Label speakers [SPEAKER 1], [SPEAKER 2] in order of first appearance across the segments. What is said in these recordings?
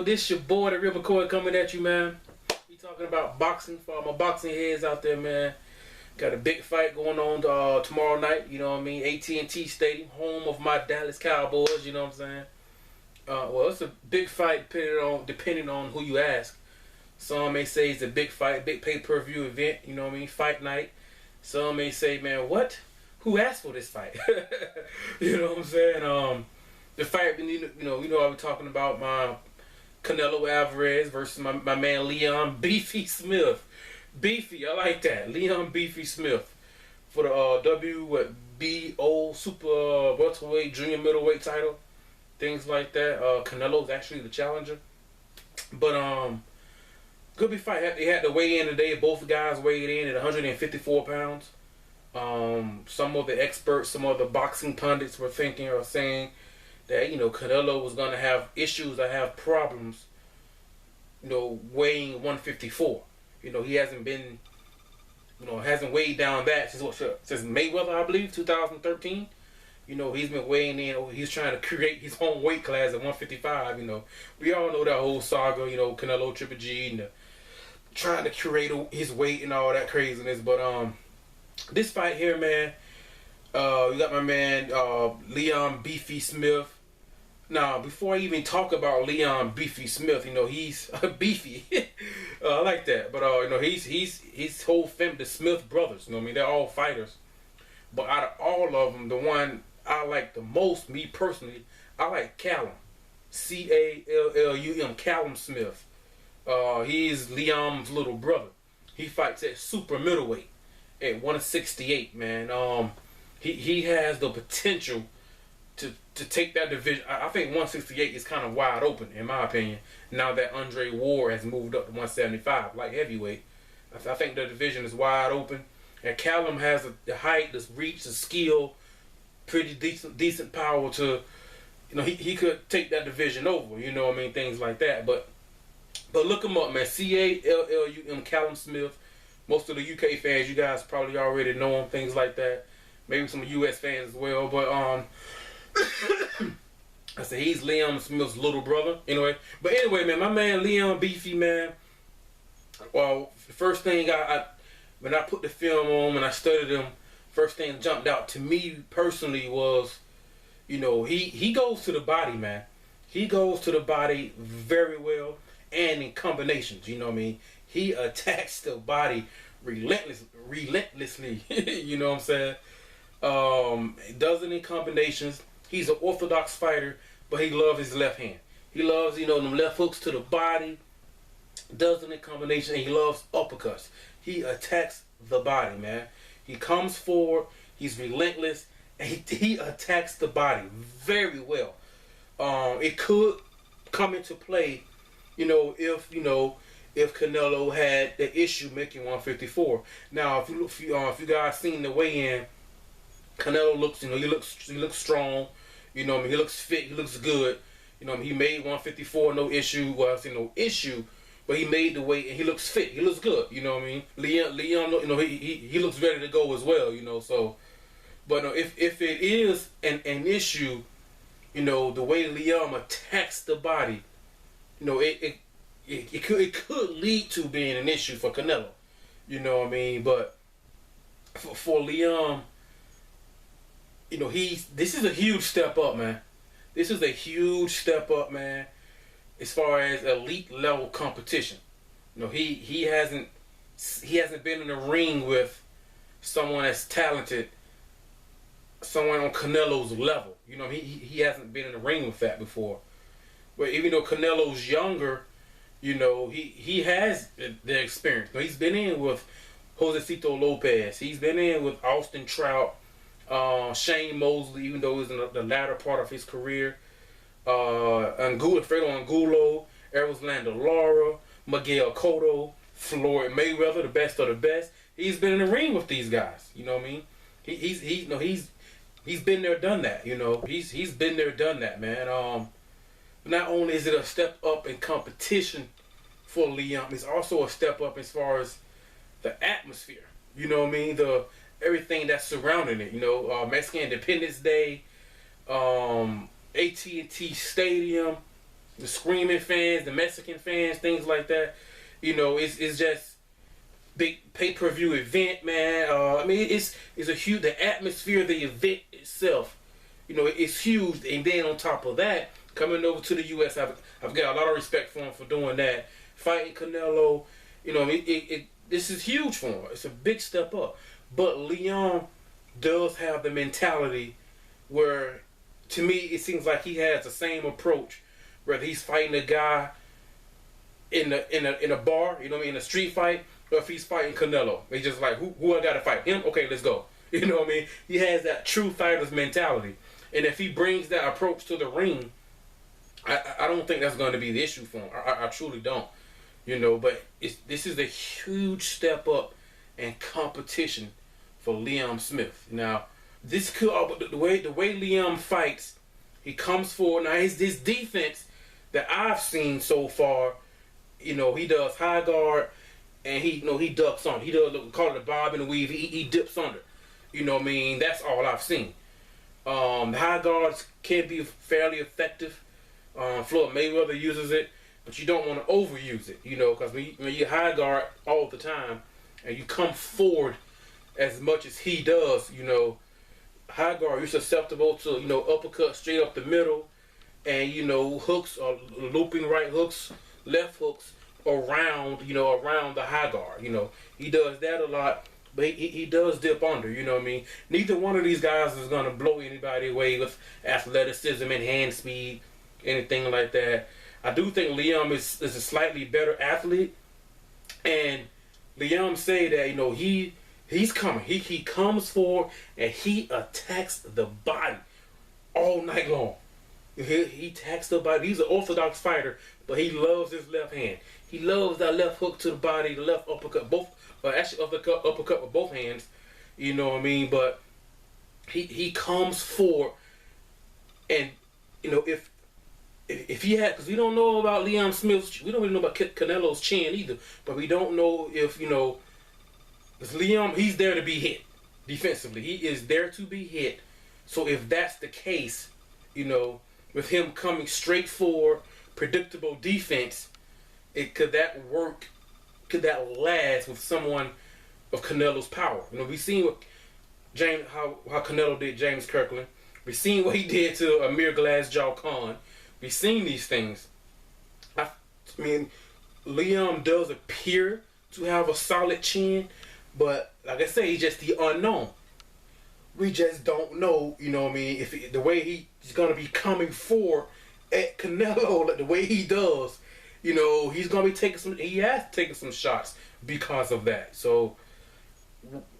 [SPEAKER 1] this your boy, the River Coy, coming at you, man. We talking about boxing for all my boxing heads out there, man. Got a big fight going on tomorrow night, you know what I mean? AT&T Stadium, home of my Dallas Cowboys, you know what I'm saying? Well, it's a big fight depending on who you ask. Some may say it's a big fight, big pay-per-view event, you know what I mean? Fight night. Some may say, man, what? Who asked for this fight? You know what I'm saying? The fight, you know, I was talking about my Canelo Alvarez versus my man Leon Beefy Smith. Beefy, I like that. Leon Beefy Smith for the WBO Super Welterweight Junior Middleweight title. Things like that. Canelo's actually the challenger. But good big fight. They had to weigh in today. Both guys weighed in at 154 pounds. Some of the experts, some of the boxing pundits were thinking or saying that, you know, Canelo was going to have issues, have problems, you know, weighing 154. You know, he hasn't been, you know, hasn't weighed down that since Mayweather, I believe, 2013. You know, he's been weighing in, he's trying to create his own weight class at 155, you know. We all know that whole saga, you know, Canelo, Triple G, and trying to create his weight and all that craziness. But this fight here, man, you got my man Leon Beefy Smith. Now, before I even talk about Leon Beefy Smith, you know, he's beefy. I like that. But you know, he's his whole family, the Smith brothers. You know what I mean? They're all fighters. But out of all of them, the one I like the most, me personally, I like Callum. Callum, Callum Smith. He's Leon's little brother. He fights at super middleweight at 168, man. He has the potential to take that division. I think 168 is kind of wide open, in my opinion, now that Andre Ward has moved up to 175, like heavyweight. I think the division is wide open. And Callum has the height, the reach, the skill, pretty decent power to, you know, he could take that division over, you know what I mean, things like that. But look him up, man. Callum, Callum Smith. Most of the UK fans, you guys probably already know him, things like that. Maybe some US fans as well. But I said he's Leon Smith's little brother. Anyway, man, my man Leon Beefy, man. Well, the first thing when I put the film on and I studied him, first thing that jumped out to me personally was, you know, he goes to the body, man. He goes to the body very well and in combinations. You know what I mean? He attacks the body relentlessly. You know what I'm saying? Does it in combinations. He's an orthodox fighter, but he loves his left hand. He loves, you know, them left hooks to the body. Does it in combination, and he loves uppercuts. He attacks the body, man. He comes forward. He's relentless, and he attacks the body very well. It could come into play, you know, if Canelo had the issue making 154. Now, if you guys seen the weigh-in, Canelo looks, you know, he looks strong. You know what I mean? He looks fit. He looks good. You know what I mean? He made 154, no issue. Well, I say no issue, but he made the weight and he looks fit. He looks good. You know what I mean? Leon, you know, he looks ready to go as well. You know, so, but if it is an issue, you know, the way Leon attacks the body, you know, it could lead to being an issue for Canelo. You know what I mean? But for Leon, you know, this is a huge step up, man. This is a huge step up, man, as far as elite level competition. You know, he hasn't been in the ring with someone as talented, someone on Canelo's level. You know, he hasn't been in the ring with that before. But even though Canelo's younger, you know, he has the experience. You know, he's been in with Josecito Lopez. He's been in with Austin Trout. Shane Mosley, even though he's in the latter part of his career, Fredo Angulo, Eroslando Lara, Miguel Cotto, Floyd Mayweather, the best of the best. He's been in the ring with these guys. You know what I mean? He's been there, done that. You know, he's been there, done that, man. Not only is it a step up in competition for Leon, it's also a step up as far as the atmosphere. You know what I mean? Everything that's surrounding it, you know, Mexican Independence Day, AT&T Stadium, the screaming fans, the Mexican fans, things like that. You know, it's just big pay-per-view event, man. I mean, it's a huge, the atmosphere of the event itself, you know, it's huge. And then on top of that, coming over to the U.S., I've got a lot of respect for him for doing that. Fighting Canelo, you know, this is huge for him. It's a big step up. But Leon does have the mentality where, to me, it seems like he has the same approach, whether he's fighting a guy in a bar, you know what I mean, in a street fight, or if he's fighting Canelo. He's just like, who I gotta fight? Him? Okay, let's go. You know what I mean? He has that true fighter's mentality. And if he brings that approach to the ring, I don't think that's going to be the issue for him. I truly don't. You know, but this is a huge step up in competition for Liam Smith. Now, this could, the way Liam fights, he comes forward. Now, his defense that I've seen so far, you know, he does high guard and he ducks under. He does, call it a bob and a weave. He dips under. You know what I mean? That's all I've seen. The high guards can be fairly effective. Floyd Mayweather uses it, but you don't want to overuse it, you know, because when you high guard all the time and you come forward as much as he does, you know, high guard, you're susceptible to, you know, uppercut straight up the middle and, you know, hooks or looping right hooks, left hooks around, you know, around the high guard. You know, he does that a lot, but he does dip under, you know what I mean? Neither one of these guys is going to blow anybody away with athleticism and hand speed, anything like that. I do think Liam is a slightly better athlete, and Liam say that, you know, he's coming. He comes forward and he attacks the body all night long. He attacks the body. He's an orthodox fighter, but he loves his left hand. He loves that left hook to the body, the left uppercut, actually uppercut with both hands. You know what I mean? But he comes forward, and you know, if he had, because we don't know about Liam Smith's, we don't really know about Canelo's chin either, but we don't know if, you know, because Liam, he's there to be hit defensively. He is there to be hit. So if that's the case, you know, with him coming straight for predictable defense, could that work? Could that last with someone of Canelo's power? You know, we've seen what how Canelo did James Kirkland. We've seen what he did to Amir Glassjaw Khan. We've seen these things. I mean, Liam does appear to have a solid chin, but like I say, he's just the unknown. We just don't know, you know what I mean, if the way he's going to be coming forward at Canelo, like the way he does, you know, he has taken some shots because of that. So,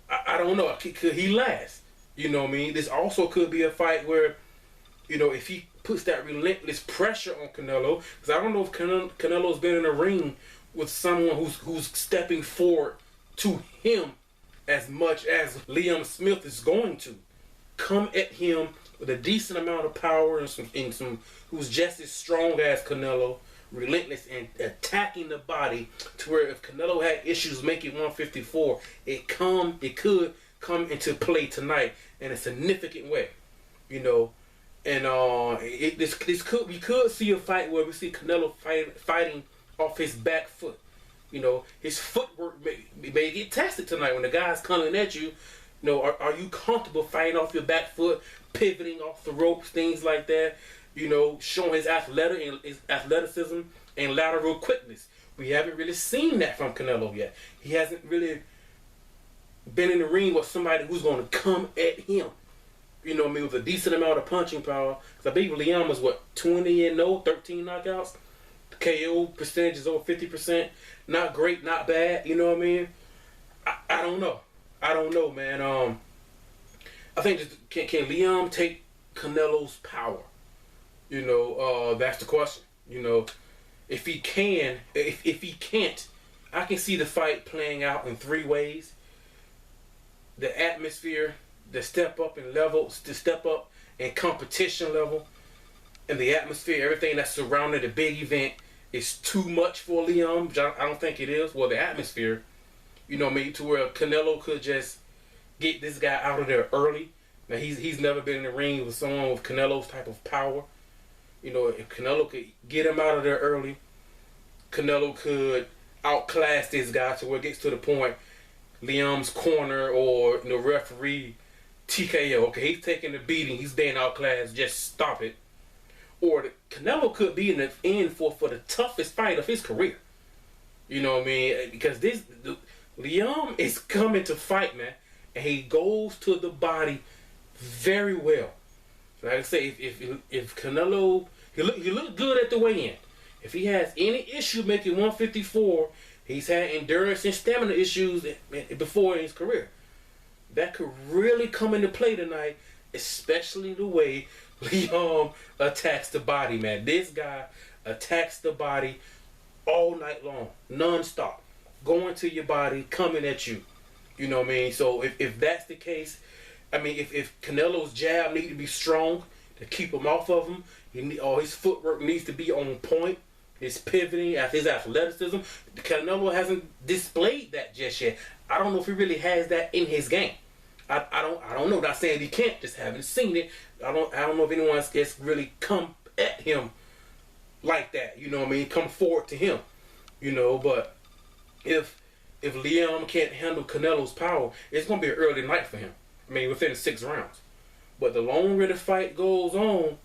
[SPEAKER 1] I don't know. Could he last? You know what I mean? This also could be a fight where, you know, if he puts that relentless pressure on Canelo, because I don't know if Canelo's been in a ring with someone who's stepping forward to him as much as Liam Smith is going to come at him with a decent amount of power and some who's just as strong as Canelo, relentless and attacking the body, to where if Canelo had issues making 154, it could come into play tonight in a significant way, you know. And we could see a fight where we see Canelo fighting off his back foot. You know, his footwork may get tested tonight when the guy's coming at you. You know, are you comfortable fighting off your back foot, pivoting off the ropes, things like that? You know, showing his athleticism and lateral quickness. We haven't really seen that from Canelo yet. He hasn't really been in the ring with somebody who's going to come at him. You know what I mean, with a decent amount of punching power. Because I believe Liam was, 20-0, 13 knockouts? The KO percentage is over 50%. Not great, not bad. You know what I mean? I don't know. I don't know, man. I think can Liam take Canelo's power? You know, that's the question. You know, if he can, if he can't, I can see the fight playing out in three ways. The atmosphere, the step up in levels, the step up in competition level, and the atmosphere, everything that's surrounding the big event is too much for Liam, which I don't think it is. Well, the atmosphere, you know, maybe to where Canelo could just get this guy out of there early. Now, he's never been in the ring with someone with Canelo's type of power. You know, if Canelo could get him out of there early, Canelo could outclass this guy to where it gets to the point Liam's corner or referee TKO. Okay, he's taking the beating. He's being outclassed. Just stop it. Or Canelo could be in the end for the toughest fight of his career. You know what I mean? Because Liam is coming to fight, man, and he goes to the body very well. Like I say, if Canelo, he looked good at the weigh-in. If he has any issue making 154, he's had endurance and stamina issues before in his career. That could really come into play tonight, especially the way Liam attacks the body, man. This guy attacks the body all night long, non-stop, going to your body, coming at you. You know what I mean? So if that's the case, I mean, if Canelo's jab need to be strong to keep him off of him, his footwork needs to be on point. His pivoting, his athleticism. Canelo hasn't displayed that just yet. I don't know if he really has that in his game. I don't know. Not saying he can't, just haven't seen it. I don't know if anyone has really come at him like that. You know what I mean? Come forward to him. You know, but if Liam can't handle Canelo's power, it's gonna be an early night for him. I mean, within 6 rounds. But the longer the fight goes on,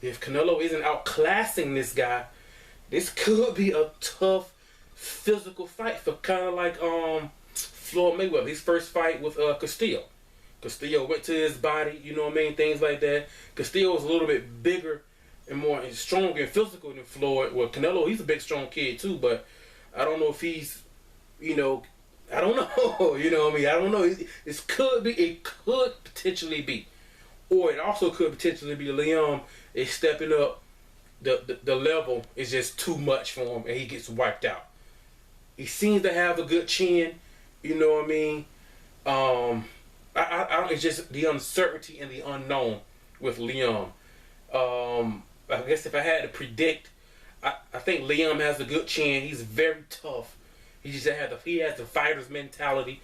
[SPEAKER 1] if Canelo isn't outclassing this guy, this could be a tough physical fight for kind of like Floyd Mayweather. His first fight with Castillo. Castillo went to his body, you know what I mean, things like that. Castillo was a little bit bigger and more stronger and physical than Floyd. Well, Canelo, he's a big, strong kid too, but I don't know if he's, I don't know, you know what I mean? I don't know. It could potentially be. Or it also could potentially be Liam is stepping up. The level is just too much for him and he gets wiped out. He seems to have a good chin, you know what I mean? It's just the uncertainty and the unknown with Liam. I guess if I had to predict, I think Liam has a good chin. He's very tough. He has the fighter's mentality.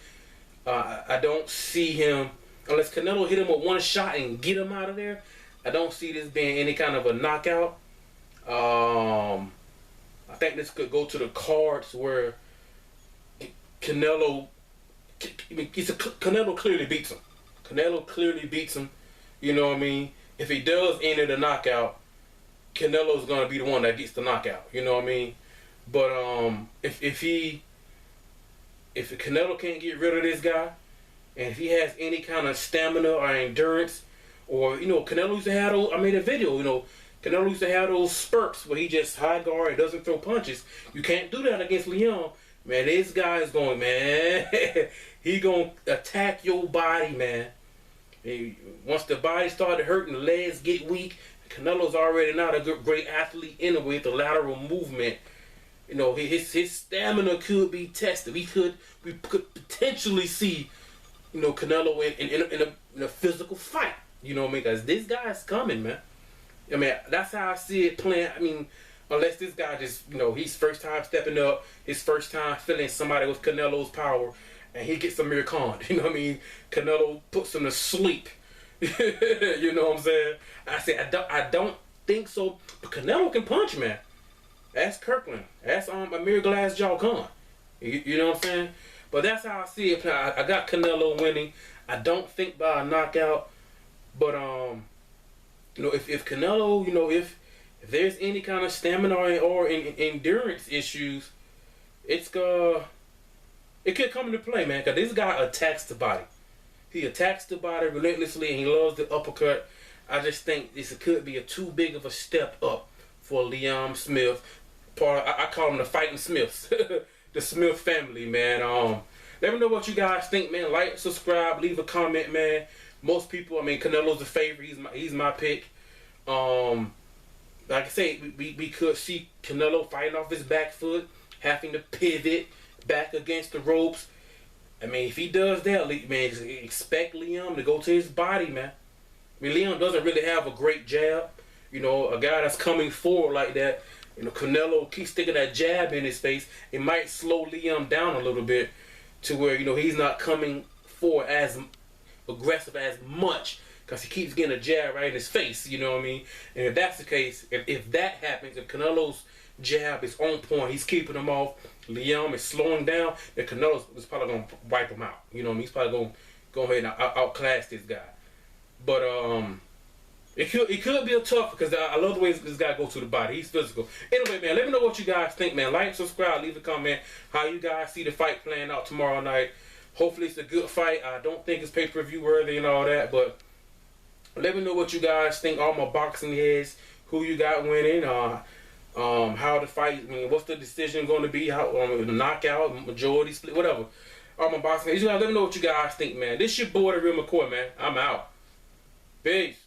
[SPEAKER 1] I don't see him, unless Canelo hit him with one shot and get him out of there, I don't see this being any kind of a knockout. I think this could go to the cards where Canelo clearly beats him. Canelo clearly beats him. You know what I mean? If he does enter the knockout, Canelo's gonna be the one that gets the knockout. You know what I mean? But if Canelo can't get rid of this guy, and if he has any kind of stamina or endurance, or Canelo used to have those. I made a video. Canelo used to have those spurts where he just high guard and doesn't throw punches. You can't do that against Liam. Man, this guy is going, man. He going to attack your body, man. Once the body started hurting, the legs get weak. Canelo's already not a great athlete anyway with the lateral movement. His stamina could be tested. We could potentially see, Canelo in a physical fight. You know what I mean? Because this guy's coming, man. I mean, that's how I see it playing. I mean, unless this guy just, he's first time stepping up, his first time feeling somebody with Canelo's power, and he gets Amir Khan. You know what I mean? Canelo puts him to sleep. You know what I'm saying? I don't think so. But Canelo can punch, man. That's Kirkland. That's Amir Glassjaw Khan. You know what I'm saying? But that's how I see it. I got Canelo winning. I don't think by a knockout. But if Canelo, if there's any kind of stamina or endurance issues, it could come into play, man. Because this guy attacks the body. He attacks the body relentlessly, and he loves the uppercut. I just think this could be too big of a step up for Liam Smith. I call them the Fighting Smiths, the Smith family, man. Let me know what you guys think, man. Like, subscribe, leave a comment, man. Most people, Canelo's a favorite. He's my pick. Like I say, we could see Canelo fighting off his back foot, having to pivot back against the ropes. If he does that, man, expect Liam to go to his body, man. Liam doesn't really have a great jab. A guy that's coming forward like that, Canelo keeps sticking that jab in his face. It might slow Liam down a little bit to where, he's not coming forward as aggressive as much. because he keeps getting a jab right in his face, you know what I mean? And if that's the case, if that happens, if Canelo's jab is on point, he's keeping him off, Liam is slowing down, then Canelo is probably going to wipe him out. You know what I mean? He's probably going to go ahead and outclass this guy. But it could be a tough, because I love the way this guy goes to the body. He's physical. Anyway, man, let me know what you guys think, man. Like, subscribe, leave a comment how you guys see the fight playing out tomorrow night. Hopefully it's a good fight. I don't think it's pay-per-view worthy and all that, but let me know what you guys think. All my boxing heads, who you got winning, how the fight, I mean, what's the decision going to be, how the knockout, majority split, whatever. All my boxing heads, you guys let me know what you guys think, man. This your boy, The Real McCoy, man. I'm out. Peace.